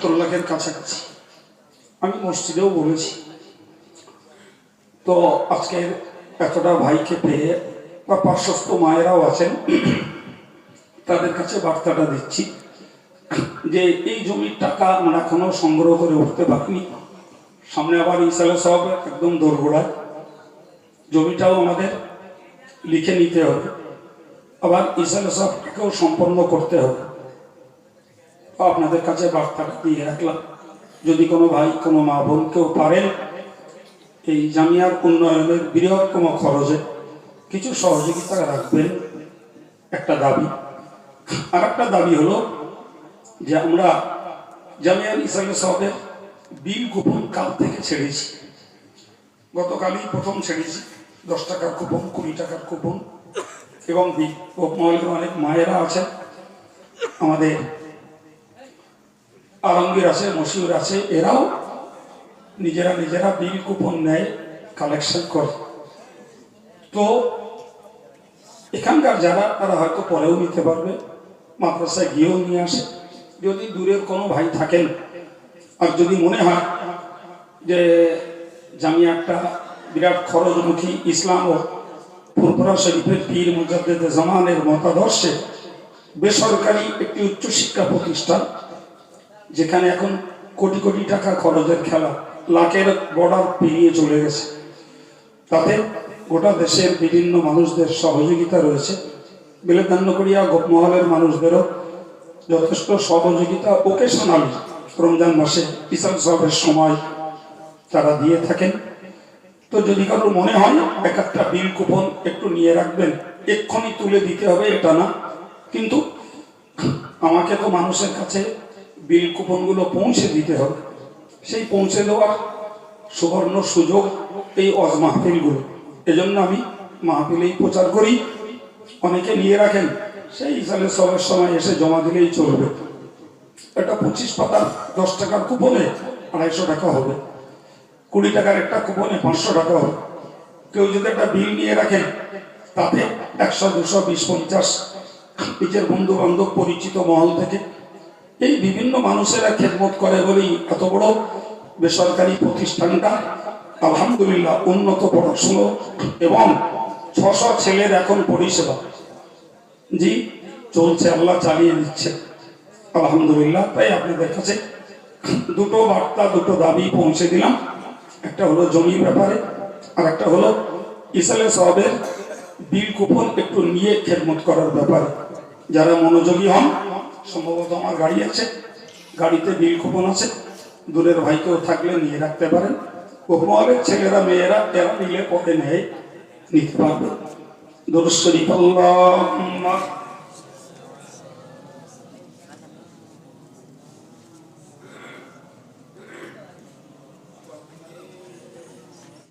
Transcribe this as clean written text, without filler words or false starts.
70 লাখের কাছাকাছি। আমি মসজিদেও বলেছি। তো আজকের এতটা ভাইকে পেয়ে বা পার্শ্বস্থ মায়েরাও আছেন, তাদের কাছে বার্তাটা দিচ্ছি যে এই জমির টাকা আমরা এখনো সংগ্রহ করে উঠতে পারিনি। সামনে আবার ইসালে সব একদম দোরগোড়ায়, জমিটাও আমাদের লিখে নিতে হবে, আবার ইসালে সবটাকেও সম্পন্ন করতে হবে। তো আপনাদের কাছে বার্তাটা দিয়ে রাখলাম, যদি কোনো ভাই কোনো মা বোন কেউ পারেন এই জামিয়ার উন্নয়নের বৃহত্তম খরচে কিছু সহযোগিতা রাখবেন। একটা দাবি। আর একটা দাবি হলো যে আমরা জামিয়ার ইসালে সবের বিল কুপন কাল থেকে ছেড়েছি। গতকালই প্রথম ছেড়েছি 10 টাকার কুপন, 20 টাকার কুপন এবং বিল। মহলের অনেক মায়েরা আছেন, আমাদের আলমগীর আছে, মশিউর আছে, এরাও নিজেরা বিল কুপন নেয়, কালেকশন করে। তো এখানকার যারা তারা হয়তো পরেও নিতে পারবে, মাদ্রাসায় গিয়েও নিয়ে আসে। যদি দূরের কোনো ভাই থাকেন আর যদি মনে হয় যে জামিয়া একটা বিরাট খরচমুখী ইসলাম ও ফুরফুরা শরীফের পীর মুজাদ্দেদ জামানের মতাদর্শে বেসরকারি একটি উচ্চশিক্ষা প্রতিষ্ঠান, যেখানে এখন কোটি কোটি টাকা খরচের খেলা, লাখের বর্ডার পেরিয়ে চলে গেছে, তাতে গোটা দেশের বিভিন্ন মানুষদের সহযোগিতা রয়েছে। বেলেদান্নকড়িয়া গোপমহলের মানুষদেরও যথেষ্ট সহযোগিতা ওকেশনালি রমজান মাসে ইসাল সাহেবের সময় তারা দিয়ে থাকেন। তো যদি কারোর মনে হয় এক একটা বিল কুপন একটু নিয়ে রাখবেন, এক্ষুনি তুলে দিতে হবে এটা না, কিন্তু আমাকে তো মানুষের কাছে বিল কুপনগুলো পৌঁছে দিতে হবে। সেই পৌঁছে দেওয়ার সুবর্ণ সুযোগ এই ওয়াজ মাহফিলগুলো। এজন্য আমি মাহফিলেই প্রচার করি। অনেকে নিয়ে রাখেন, সেই ইসালে সবের সময় এসে জমা দিলেই চলবে। এটা 25 পাতার 10 টাকার কুপনে 250 টাকা হবে, 20 টাকার একটা কুপনে 500 টাকা হবে। কেউ যদি একটা বিল নিয়ে রাখেন, তাতে 100, 200, 20, 50 নিজের বন্ধু বান্ধব পরিচিত মহল থেকে এই বিভিন্ন মানুষেরা খেদমত করে বলেই এত বড় বেসরকারি প্রতিষ্ঠানটা আলহামদুলিল্লাহ উন্নত পড়াশুনো এবং 600 ছেলের এখন পরিষেবা জি চলছে, আল্লাহ চালিয়ে দিচ্ছে আলহামদুলিল্লাহ। তাই আপনাদের কাছে দুটো বার্তা, দুটো দাবি পৌঁছে দিলাম। একটা হলো জমির ব্যাপারে, আর একটা হলো ইসালে সওয়াবের বিল কুপন একটু নিয়ে খেদমত করার ব্যাপারে। যারা মনোযোগী হন, সম্ভবত আমার গাড়ি আছে, গাড়িতে বিল কুপন আছে, দূরের ভাইকেও থাকলে নিয়ে রাখতে পারেন। গোপমহলের ছেলেরা মেয়েরা এরা নিলে পথে নেয়, নিতে পারবে। দরুদ শরীফ আল্লাহুম্মা